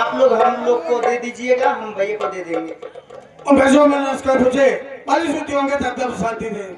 आप लोग हम लोग को दे दीजिएगा, हम भैया को दे देंगे। और भेजो मैंने उसका पूछे 40 रुपये होंगे तब तब शांति दे।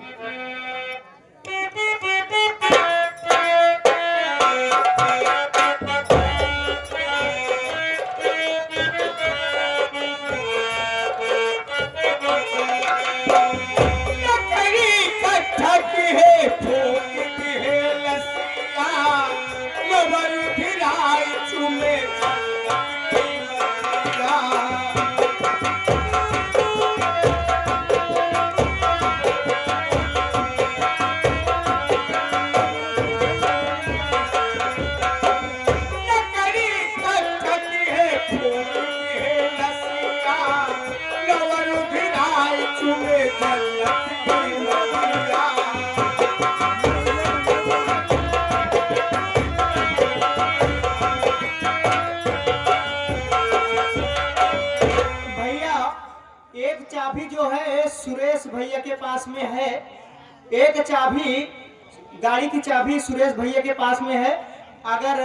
एक चाबी जो है सुरेश भैया के पास में है, एक चाबी गाड़ी की चाबी सुरेश भैया के पास में है। अगर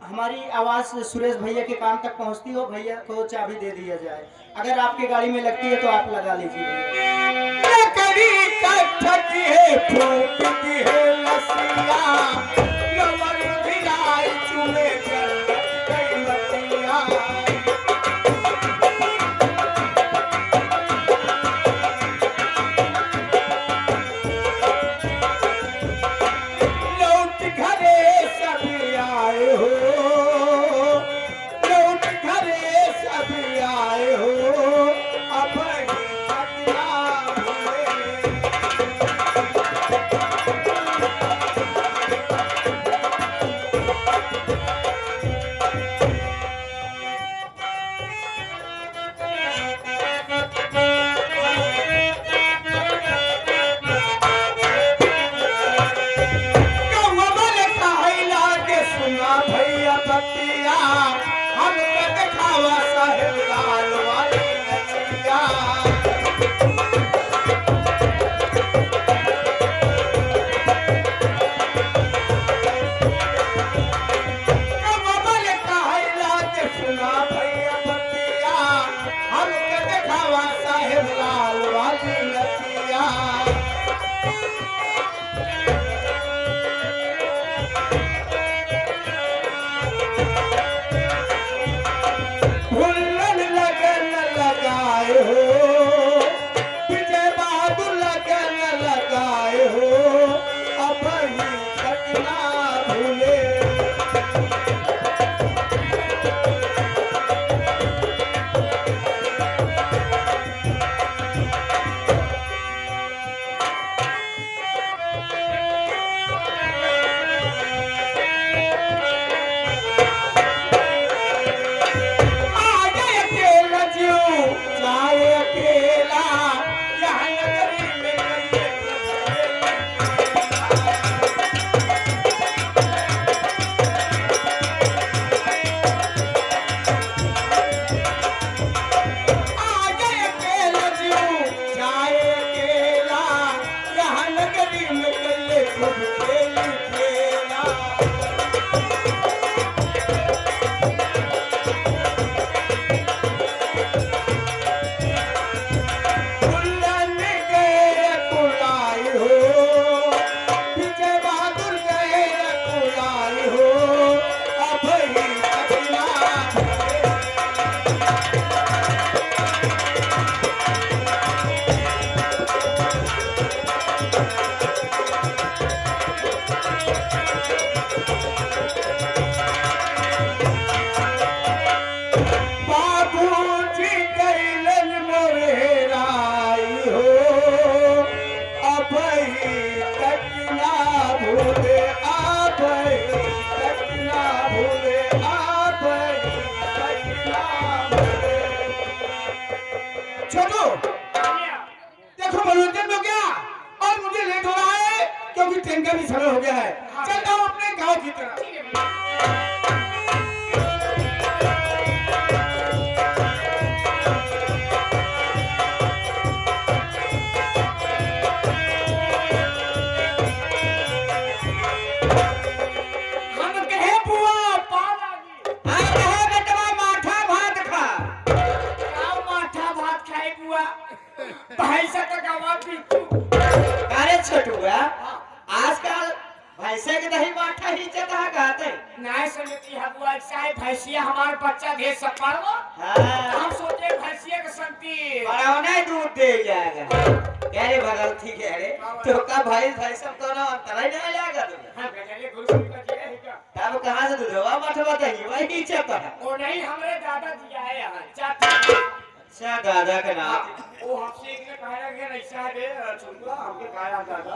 हमारी आवाज सुरेश भैया के कान तक पहुंचती हो, भैया को चाबी दे दिया जाए। अगर आपके गाड़ी में लगती है तो आप लगा लीजिए। छोटू देखो मनोरंजन हो गया और मुझे लेट हो रहा है क्योंकि ट्रेन का भी समय हो गया है। चलता हूँ अपने गाँव की तरफ। हम कहे बुआ पाल आ गई, हम कहे बेटवा माठा वही जगह कहते नहीं समिति है बुआ साहब भैंसिया हमारे बच्चा दे सब पारवा हाँ हम सोचे भैंसिया के संती बड़ा नहीं दूध दे जाएगा कह रे भगल ठीक है रे तो का भाई भाई सब तो ना अंतर ही नहीं जाएगा तुम्हें हां बेचारे गुरु का जिया है क्या तब कहां से दूधवा मत बताइए वही चक्कर है वो नहीं हमरे दादा दिया है यहाँ चाचा अच्छा दादा का नाम वो हमसे एक ने कहा कि ऐसा है छुटवा हमके कहा दादा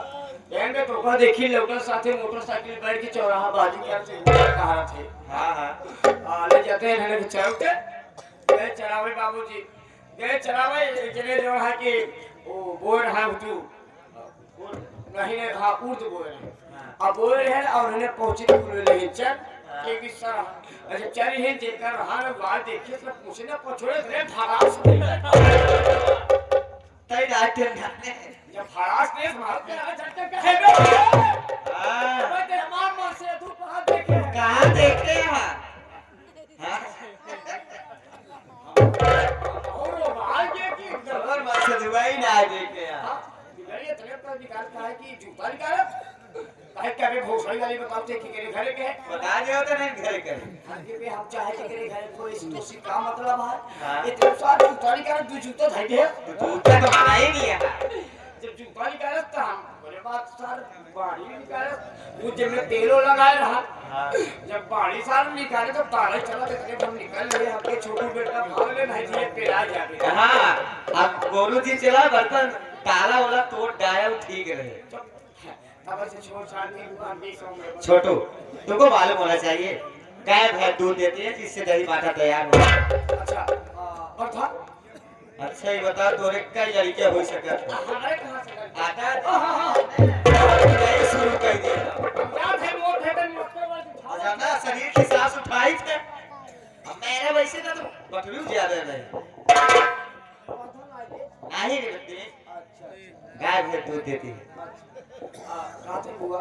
एंड तो का देखी लोकल साथे मोटरसाइकिल बैठ के चौराहा बाजू के से कहा थे हाँ हाँ ले जाते हैं ने चलते गए चरावे बाबूजी गए चरावे जने जो है कि वो बोल रहा है तू नहीं ने हाँ उर्द बोल रहा अब बोल है और उन्हें पहुंचे नहीं चल एक हिस्सा अच्छा चल ही देखकर रहा ना बात देखिए तो पूछे ना पछोड़े रे फरास तई डाटे डाटे जब फरास ने मार के आ जाते कहे बे हां बे हमार मां से तू कहां देखे कहां देखे हैं हां और वो भाई के की खबर मत से दुबई ना देखे हैं ये तले पर निकाल का है कि जूता निकाल काहे क्या बे भोसड़ी वाली बताते कि तेरे घर के बता दियो तो नहीं घर के आगे पे हम चाहे कि तेरे घर कोई तो का मतलब हाँ। है इतने साथ जूता निकाल दो जूता धइ दे जूता तो मना ही नहीं है जब जूता निकाल तो हम बोले बात सार बाड़ी निकाल वो जब में तेलो लगाए रहा हाँ। जब बाड़ी सार निकाले तो तारे चला देखते हम निकल लिए हमके छोटू बेटा भाग ले भाई जी पेला जाके हां अब गोरू जी चला बर्तन ताला वाला तोड़ डायल ठीक रहे तब से छोड़ छाड़ के दुकान 20 में छोटू तुमको मालूम होना चाहिए गाय भैंस दूध देती है जिससे दही माठा तैयार हो अच्छा और था अच्छा ये बता तोरे कई लड़के हो सके हमारे कहां से आटा हां नहीं शुरू कर दिया क्या थे मोट है तो मोटे वाले ज्यादा शरीर की सांस उठाई थे अब मेरे वैसे ना तो बटरू ज्यादा नहीं नहीं रे बेटे गाय भैंस दूध देती है बुआ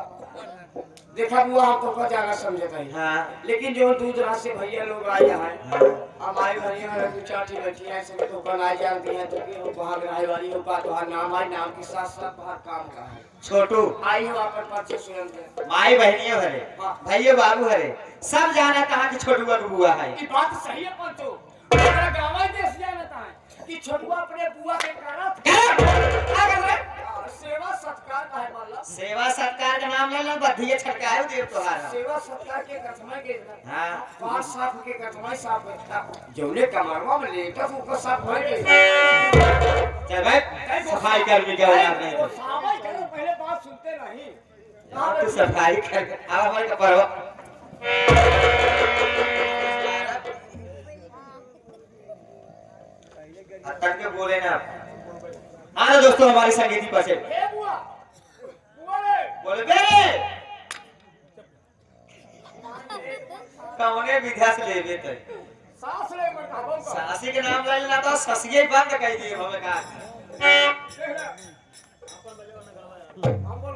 देखा बुआ हम तो का जाना समझता है हाँ लेकिन जो दूध रात से भैया लोग आए हैं हमारे भैया में दो चार ठीक बैठी है सब तो कल आ जानती हैं तो कि वहां रहने वाली हो का तो नाम है नाम के साथ साथ बाहर काम का है छोटू आई हो अपन परिचय सुनते माई बहनियों हरे भैया बाबू हरे सब जाना कहाँ की छोटुआ का बुआ है की बात सही है पंचो मेरा गांव ही देश जानता है कि छोटुआ अपने बुआ के करत क्या कर रहे सेवा सत्कार का है माला सेवा सत्कार का नाम ले लो बधिया छटकाए देव तोहारा सेवा सत्कार के कथमा के हाँ पांच साफ के कथमा साफ है जौने कमरवा में लेकर ऊपर साफ हो गए चल भाई सफाई कर भी क्या होना नहीं तो सफाई करो पहले बात सुनते नहीं तू सफाई कर अब हमारे का परवा अटक के बोले ना हाँ दोस्तों हमारे संगीती पासे ए बुआ बुआ रे बोले बे कौने विद्या से ले लेते सास ले मत कहबो सासी के नाम ले लेना तो ससिए बंद कर दिए हमें कहा हम बोल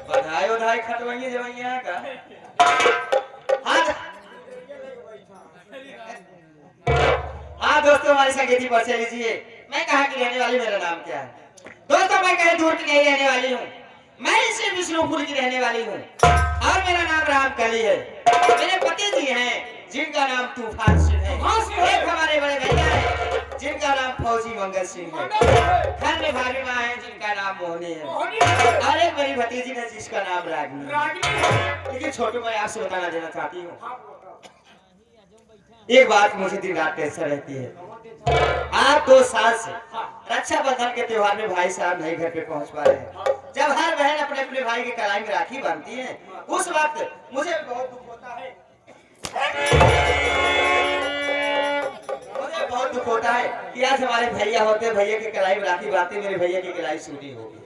बधाई उधाई खटवाइए जवाइया का हाँ दोस्तों हमारे संगीती पर से लीजिए मैं कहाँ की रहने वाली मेरा नाम क्या है दोस्तों मैं कहीं दूर की नहीं रहने वाली हूँ मैं इसे विष्णुपुर की रहने वाली हूँ और मेरा नाम रामकली है मेरे पति जी हैं जिनका नाम तूफान सिंह है एक हमारे बड़े भैया है जिनका नाम फौजी मंगल सिंह है घर में भाभी माँ है जिनका नाम मोहनी है और एक मेरी भतीजी है जिसका नाम रागिनी है लेकिन छोटू मैं आपसे बताना देना चाहती हूँ एक बात मुझे दिन रात टेंशन रहती है आप 2 साल से रक्षाबंधन के त्योहार में भाई साहब नहीं घर पे पहुंच पा रहे हैं जब हर बहन अपने अपने भाई के कलाई में राखी बांधती है उस वक्त मुझे बहुत दुख होता है मुझे बहुत दुख होता है कि आज हमारे भैया होते भैया के कलाई में राखी बांधते मेरे भैया की कलाई सूटी होगी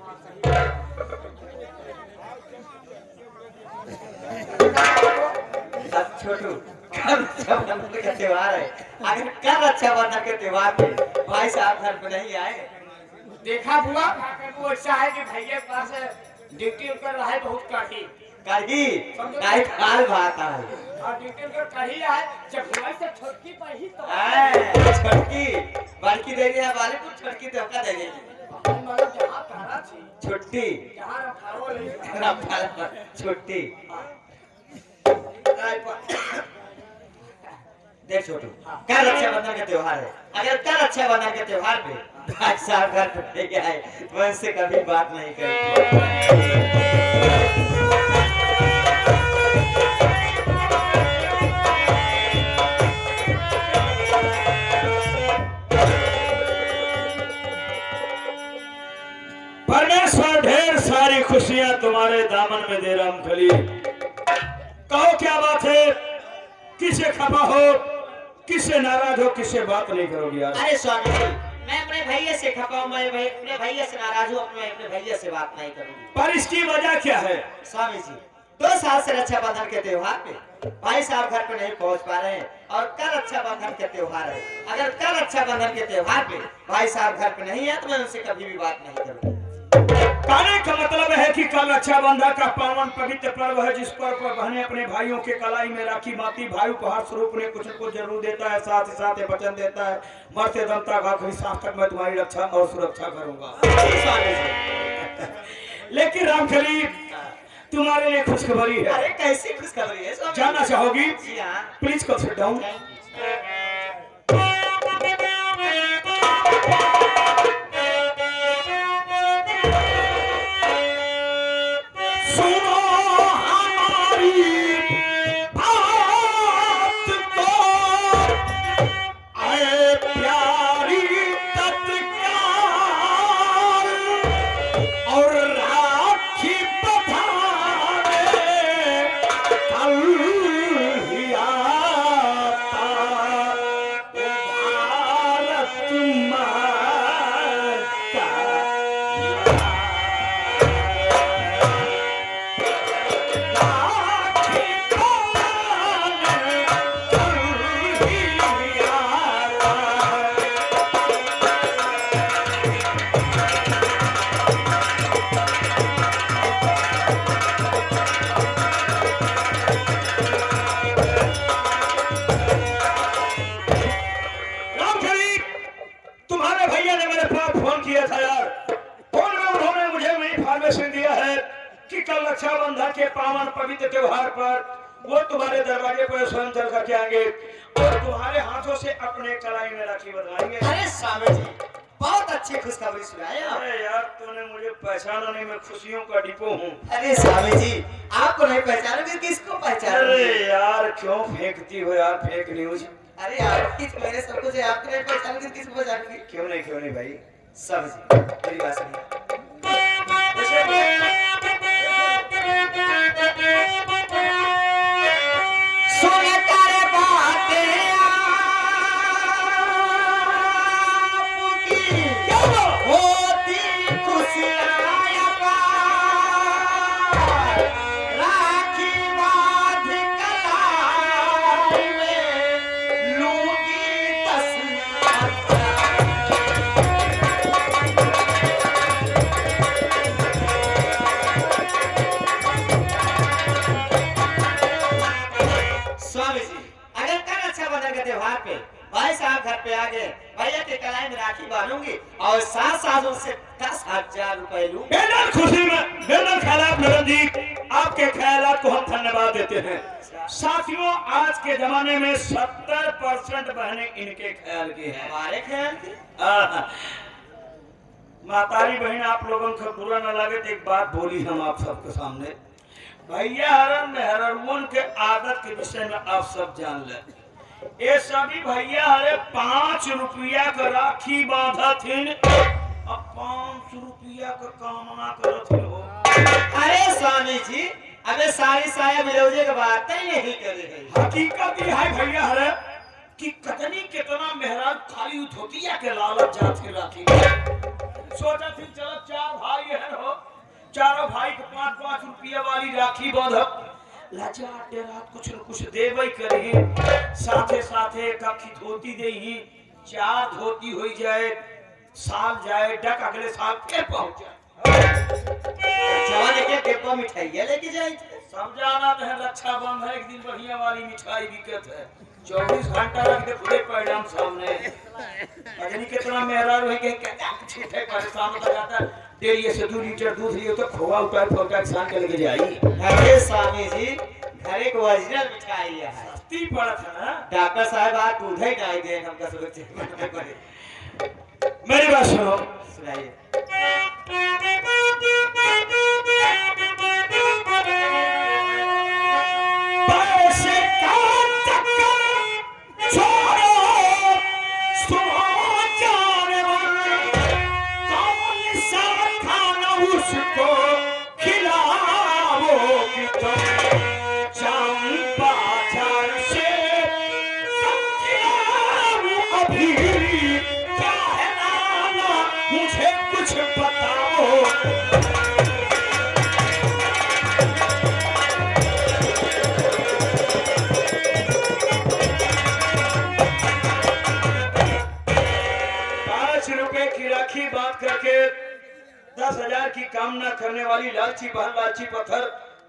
अब छोटू रक्षाबंधन का त्योहार है अगर कल रक्षाबंधन के त्योहार पे भाई साहब घर पे नहीं आए देखा बुआ वो ऐसा है कि भैया के पास ड्यूटी कर रहा है बहुत काठी करगी नहीं खाल भाता है और ड्यूटी कर कही है जब भाई से छोटकी पर ही तो छोटकी बड़की दे दिया वाले को छोटकी धोखा दे देगी मतलब जहाँ तारा थी छुट्टी जहाँ रखाओ ले छुट्टी। देख छोटू, कल रक्षाबंधन का त्योहार है। अगर कल रक्षाबंधन के त्योहार पे भाई साहब घर पे लेके आए तो मैं उससे कभी बात नहीं करूँगा। परमेश्वर ढेर सारी खुशियां तुम्हारे दामन में दे रामखली। कहो क्या बात है, किसे खफा हो, किसे नाराज हो, किसे बात नहीं करोगे यार। अरे स्वामी जी, मैं अपने भैया से खपा हूं, मैं अपने भैया से नाराज हूं, अपने भैया से बात नहीं करूंगी। पर इसकी वजह क्या है? स्वामी जी, 2 साल से रक्षाबंधन के त्योहार पे भाई साहब घर पे नहीं पहुंच पा रहे हैं और कल रक्षाबंधन के त्योहार है। अगर कल रक्षाबंधन के त्योहार पे भाई साहब घर पे नहीं है तो मैं उनसे कभी भी बात नहीं करूंगी। कहने का मतलब है कि कल रक्षाबंधन का पावन पवित्र पर्व है, जिस पर्व पर बहनें अपने भाइयों के कलाई में राखी बांधती। भाई उपहार स्वरूप उन्हें कुछ न कुछ जरूर देता है, साथ ही साथ वचन देता है, मरते दम तक आखिरी सांस तक मैं तुम्हारी रक्षा और सुरक्षा करूंगा। स्वामी जी, लेकिन रामखली, तुम्हारे लिए खुशखबरी है। अरे कैसी खुशखबरी है स्वामी? जानना चाहोगी? जी हाँ। Please come sit down. Rakshabandhan के पावन पवित्र त्योहार पर वो तुम्हारे दरवाजे पर स्वयं चल करके आएंगे और तुम्हारे हाथों से अपने कलाई में राखी बंधवाएंगे। अरे स्वामी जी, बहुत अच्छी खुशखबरी सुनाई आप। अरे यार, तूने मुझे पहचाना नहीं, मैं खुशियों का डिपो हूँ। अरे स्वामी जी, आपको नहीं पहचानोगे किसको पहचानोगे? अरे यार, क्यों फेंकती हो यार फेक न्यूज? अरे यार, किस मेरे सब कुछ है, आपको नहीं पहचानोगे किसको पहचानोगे? क्यों नहीं भाई? स्वामी जी, मेरी बात सुनिए। भाई साहब घर पे आ गए, भैया के कलाई में राखी बांधूंगी और साथ साथ उनसे 10,000 रुपए लूं। बेहद खुशी में बेहद ख्यालात नरेंद्र जी, आपके ख्यालात को हम धन्यवाद देते हैं। साथियों, आज के जमाने में 70% बहनें इनके ख्याल की हैं। हमारे ख्याल की? मातारी बहन, आप लोगों को बुरा न लगे तो एक बात बोली हम आप सबके सामने। भैया हरन में हरन के आदत के विषय में आप सब जान ले। ये सभी भैया हरे 5 रुपया का राखी बांधा थी, अब 500 रुपया का कामना करत हो। अरे स्वामी जी, अबे सारी साया ब्लाउजे के बात ही नहीं करे है। हकीकत ये है भैया हरे कि कतनी कितना मेहरान खाली धोतिया के लालच जाती राखी। सोचा थी चलो 4 भाई है हो, चारों भाई को 5-5 रुपया वाली राखी बांधब, लाजा रात कुछ न कुछ देवे करी, साथे साथे एक अखी धोती दे ही, 4 धोती हो जाए, साल जाए डक अगले साल फिर पहुंच जाए। जवान के डिब्बा मिठाई लेके जाए। समझाना तो है, रक्षाबंधन एक दिन बढ़िया वाली मिठाई बिकत है, 24 घंटा रख दे खुले परिणाम सामने। अजनी कितना मेहरान हो गए क्या छूटे परेशान होता जाता डेली से 2 लीटर दूध लियो तो खोवा उठा फोटा किसान के लेके जाई। अरे स्वामी जी घरे को ओरिजिनल मिठाई है। सस्ती पड़त है ना। डॉक्टर साहब आप दूध ही नहीं दे हमका सुरक्षित। मेरी बात सुनो। सुनाइए। पैसे का चक्कर छोड़ो सुनो जानवर कौन सा खाना उसको खिलाओगी तुम चंपा झाड़ से समझाओ अभी क्या है नाना मुझे कुछ बताओ। ₹5 की राखी बात करके 10,000 की कामना करने वाली लालची बहन लालची पत्थर,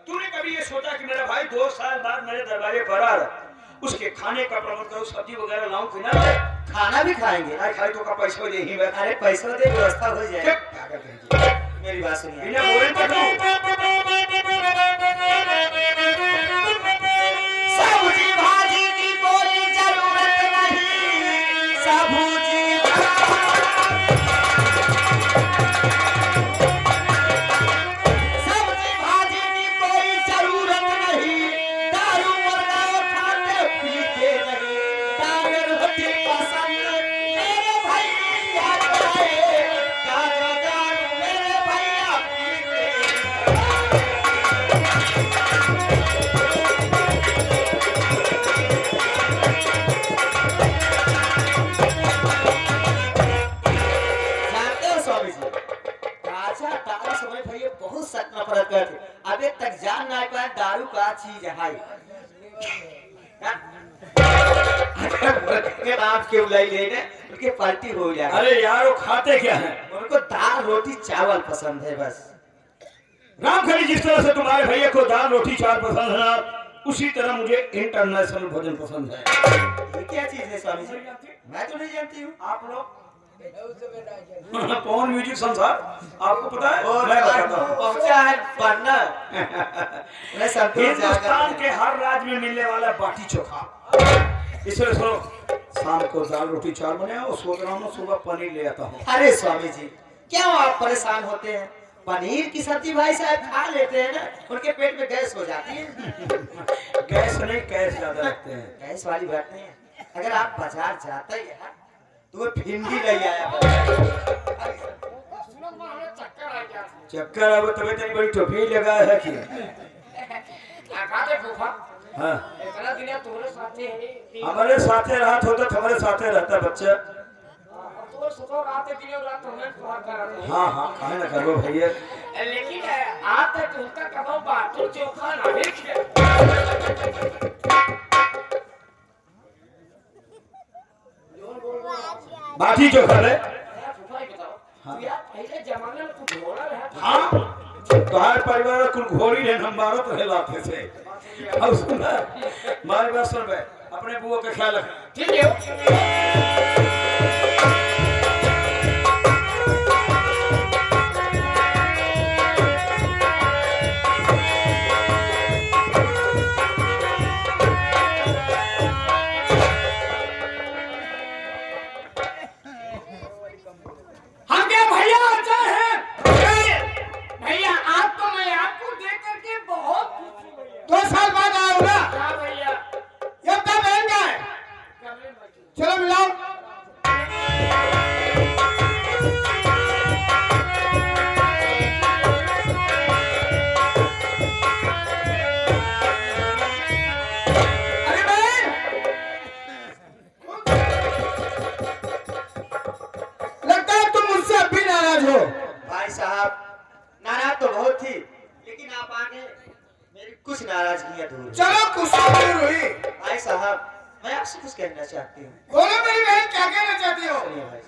तूने कभी ये सोचा कि मेरा भाई 2 साल बाद मेरे दरवाजे पर आ रहा उसके खाने का प्रबंध करूं सब्जी वगैरह लाऊं कि ना? खाना भी खाएंगे। नहीं खाई तो का पैसा दे ही मैं। अरे पैसों दे व्यवस्था हो जाए। चुप। मेरी बात सुनिए। बिना बोले तो सब्जी भाजी की कोई जरूरत नहीं। सब्जी सब्जी भाजी की कोई जरूरत नहीं। दारू मुर्गा खाते पीते नहीं। दाल रोटी पसंद मेरे भैया को है। दारू दारू मेरे भैया पीते जानते हो स्वामी जी काचा दारू समय भैया बहुत सच नफरत करते। अबे तक जान ना पाए दारू का चीज है। अगर आप क्यों लाई लेने उनके पलटी हो जाए। अरे यार वो खाते क्या है? उनको दाल रोटी चावल पसंद है बस। रामखली जिस तरह से तुम्हारे भैया को दाल रोटी चावल पसंद है ना उसी तरह मुझे इंटरनेशनल भोजन पसंद है। ये क्या चीज है स्वामी जी? मैं तो नहीं जानती हूँ। आप लोग कौन म्यूजिक संसार आपको पता है? और मैं बताता हूँ। पहुंचा है पन्ना। मैं सब हिंदुस्तान के हर राज्य में मिलने वाला बाटी चोखा। इसलिए सुनो शाम को दाल रोटी चावल बने और सोच रहा हूँ सुबह पनीर ले आता हूँ। अरे स्वामी जी क्यों आप परेशान होते हैं? पनीर की सब्जी भाई साहब खा लेते हैं ना उनके पेट में गैस हो जाती है। गैस नहीं कैस ज्यादा रखते हैं। गैस वाली बात नहीं है। अगर आप बाजार जाते ही है तो वो भिंडी ले आया। चक्कर अब तबीयत इतनी बड़ी टोपी लगा है कि हाँ हमारे साथे रात होता तो हमारे साथे रहता बच्चा। हाँ हाँ काहे ना करो भैया। लेकिन आप तक उनका कबाब बाटू चोखा नहीं खे। बाटी चोखा ले। पहले जमाने में कुछ घोड़ा रहा। हाँ तुम्हारे परिवार कुल घोड़ी है हमारा तो हिलाते थे। अब सुना हमारी बात सुन बे अपने बुआ का ख्याल रख। ठीक है। हम क्या भैया अच्छा है? भैया आप तो मैं आपको देख करके बहुत खुश हूँ भैया। 2 साल बाद आओ ना। हाँ भैया। ये क्या बहन का है? चलो मिलाओ। अरे बहन लगता है तुम मुझसे अब भी नाराज हो। भाई साहब नाराज तो बहुत थी लेकिन आप आगे मेरी कुछ नाराजगियां दूर। चलो कुछ दूर हुई। भाई साहब मैं आपसे कुछ कहना चाहती हूँ। बोलो मेरी बहन क्या कहना चाहती हो? सुनिए भाई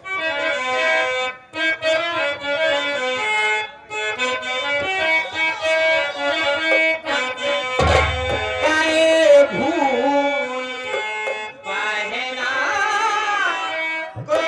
काहे भूल बहना को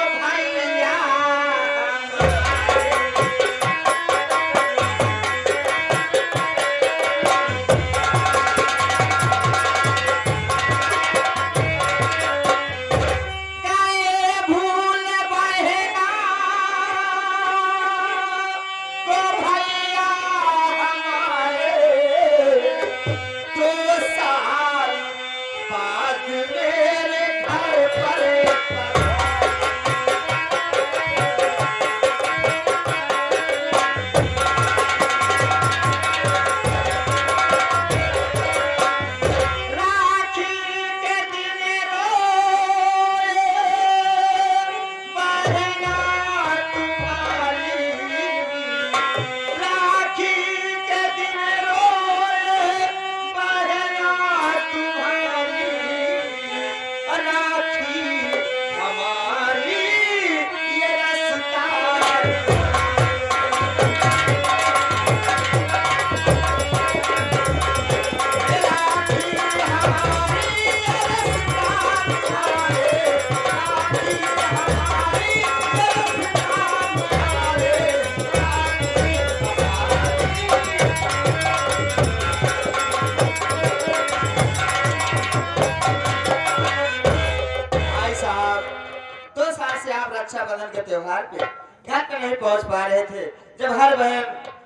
रक्षाबंधन के त्योहार पे घर पे नहीं पहुंच पा रहे थे। जब हर बहन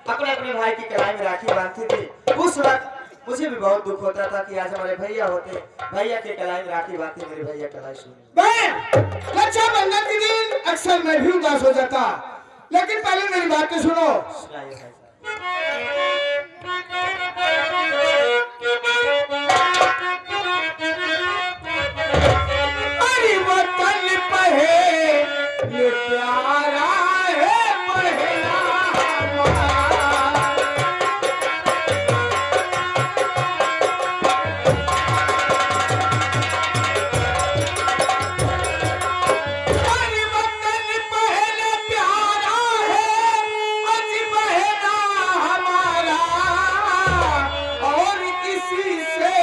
अपने अपने भाई की कलाई में राखी बांधती थी, उस वक्त मुझे भी बहुत दुख होता था कि आज हमारे भैया होते, भैया के कलाई में राखी बांधती, मेरे भैया कलाई सुनी। बहन, रक्षाबंधन के दिन अक्सर मैं भी उदास हो जाता, लेकिन पहले मेरी बात तो सुनो। सुनाइए भाई साहब। अरे वतन पहले प्यारा है पहला हमारा। अरे वतन पहले प्यारा है, अज पहला हमारा, और इसी से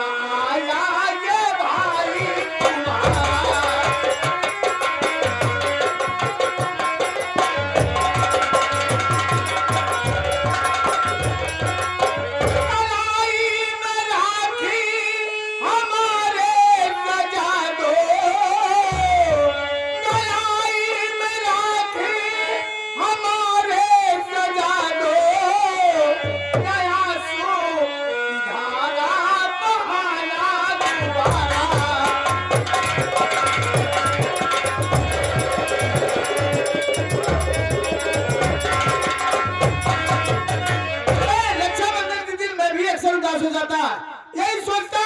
आया ये भाई तुम्हारा। कलाई में राखी हमारे सजा दो, कलाई में राखी हमारे सजा दो, नया सो धारा बहाना दोबारा। रक्षाबंधन के दिन मैं भी अक्सर उदास हो जाता, यही सोचता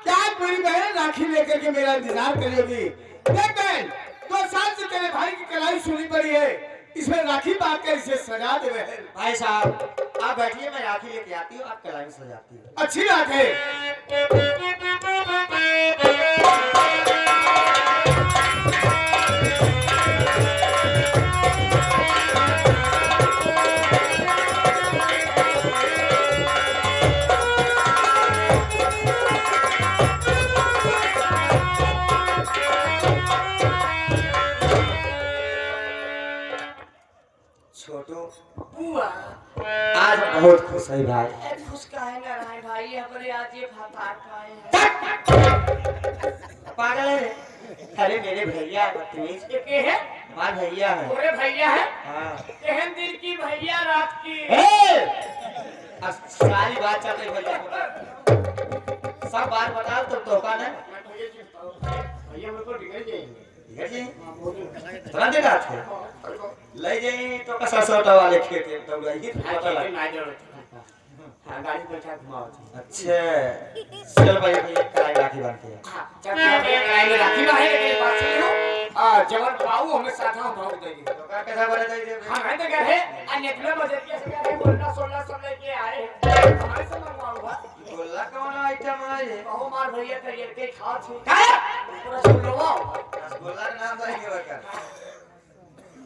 कि आज मेरी बहन राखी लेकर के मेरा इंतजार करेगी। देख बहन, 2 साल से तेरे भाई की कलाई सुनी पड़ी है, इसमें राखी बांध कर इसे सजा दे बहन। भाई साहब आप बैठिए, मैं राखी लेके आती हूँ, आप कलाई में सजाती हूँ। अच्छी बात है। छोटू बुआ आज बहुत खुश है भाई। खुश काहे ना रहे भाई, हमरे आज ये भात खाए हैं। पागल है रे। अरे मेरे भैया बदतमीज, ये के है? हमारे भैया है। तोरे भैया है? हाँ। एहन दिन की भैया रात की। अब सारी बात चल रही भैया को। सब बात बताओ तो धोखा नहीं। भैया मेरे को डिगर जाएंगे। ठीक है जी। थोड़ा देर रात है। ले जाइए तो कसा सोटा वाले खेते तो गई पता लग। हाँ गाड़ी बैठा घुमाओ। अच्छा चल भाई भैया कलाई राखी बांधते हैं। हाँ जब कलाई में राखी बांधे लेकिन बात सुन लो। जवन बाबू हमें साथ हम भाग देंगे। तो का कैसा बोले दे दे। हाँ मैं तो कह रहे नेकले बजरिया से कह रहे 15-16 लेके आए हमारे से मंगवाऊंगा। बोला कौन आइटम है ये? कहो मार भैया करिए के खा छू काय? पूरा सुन लो रसगुल्ला का नाम बताइए वर्कर।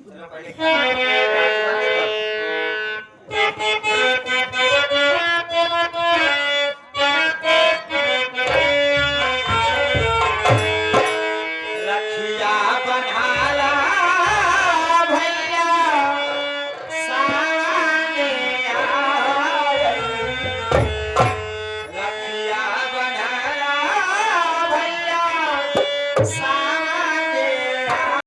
चलो पहले रखिया बनाला भैया साने आए। रखिया बनाला भैया